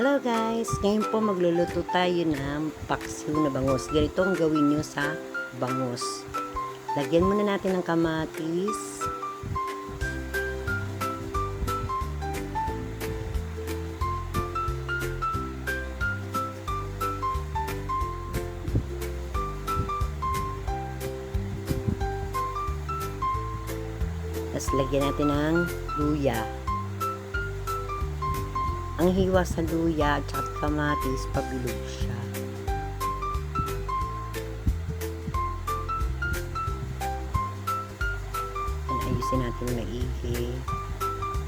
Hello guys! Ngayon po magluluto tayo ng paksiw na bangus. Ganito ang gawin nyo sa bangus. Lagyan muna natin ng kamatis. Tapos lagyan natin ng luya. Ang hiwa sa luya at saka kamatis, pabilog siya. Ayusin natin maigi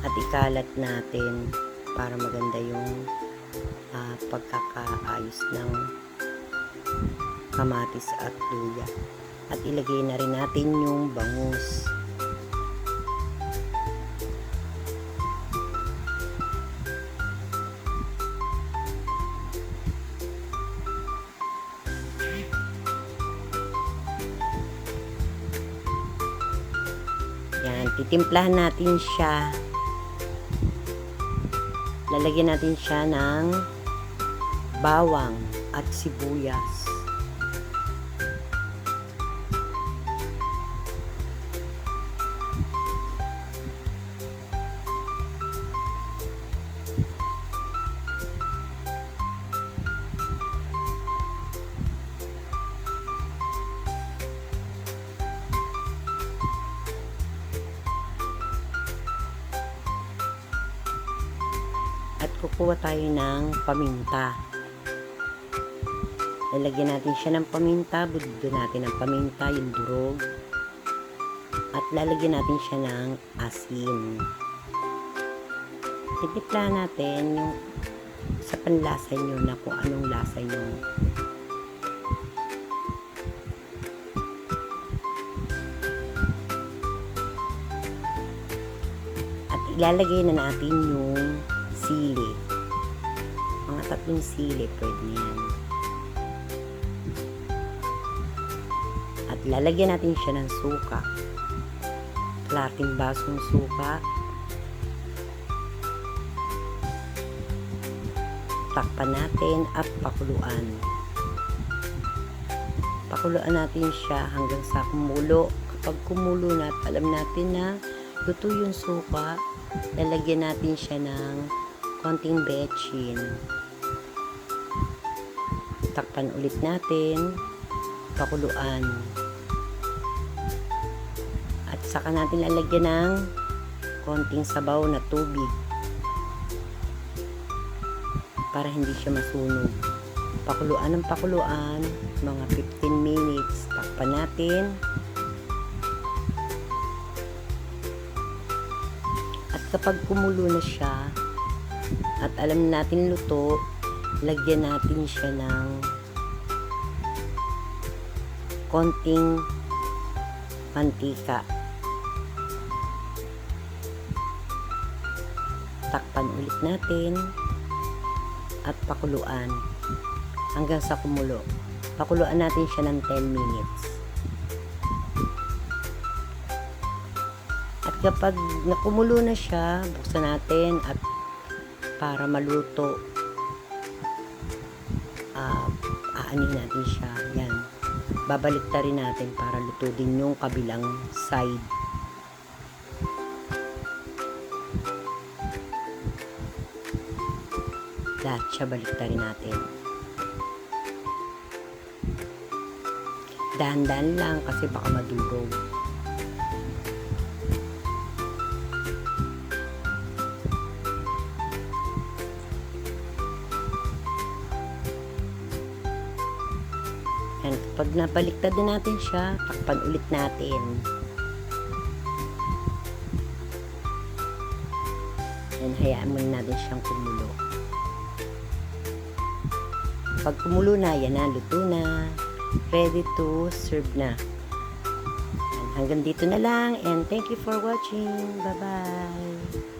at ikalat natin para maganda yung pagkakaayos ng kamatis at luya. At ilagay na rin natin yung bangus. Yan, titimplahan natin siya. Lalagyan natin siya ng bawang at sibuyas. At kukuha tayo ng paminta. Lalagyan natin siya ng paminta, budod natin ng paminta, yung durog. At lalagyan natin siya ng asin. Titiplahan natin yung sa panlasa nyo na kung anong lasa nyo. At ilalagay na natin yung sili. Mga 3 sili, pwede yan. At lalagyan natin siya ng suka. Kalating basong suka. Takpan natin at pakuluan. Pakuluan natin siya hanggang sa kumulo. Kapag kumulo na at alam natin na luto yung suka, lalagyan natin siya ng konting betchin. Takpan ulit natin. Pakuluan. At saka natin lalagyan ng konting sabaw na tubig para hindi siya masunog. Pakuluan ng pakuluan mga 15 minutes. Takpan natin. At kapag kumulo na siya at alam natin luto, lagyan natin siya ng konting mantika. Takpan ulit natin at pakuluan hanggang sa kumulo. Pakuluan natin siya ng 10 minutes. At kapag nakumulo na siya, buksan natin at para maluto, aanin natin siya. Yan. Babaliktarin natin para luto din yung kabilang side. Lahat siya baliktarin natin. Dahan-dahan lang kasi baka madurog. Yan, kapag nabaliktad na natin siya, takpan ulit natin. Yan, hayaan muna natin siyang kumulo. Pag kumulo na, yan na, luto na. Ready to serve na. Yan, hanggang dito na lang and thank you for watching. Bye-bye!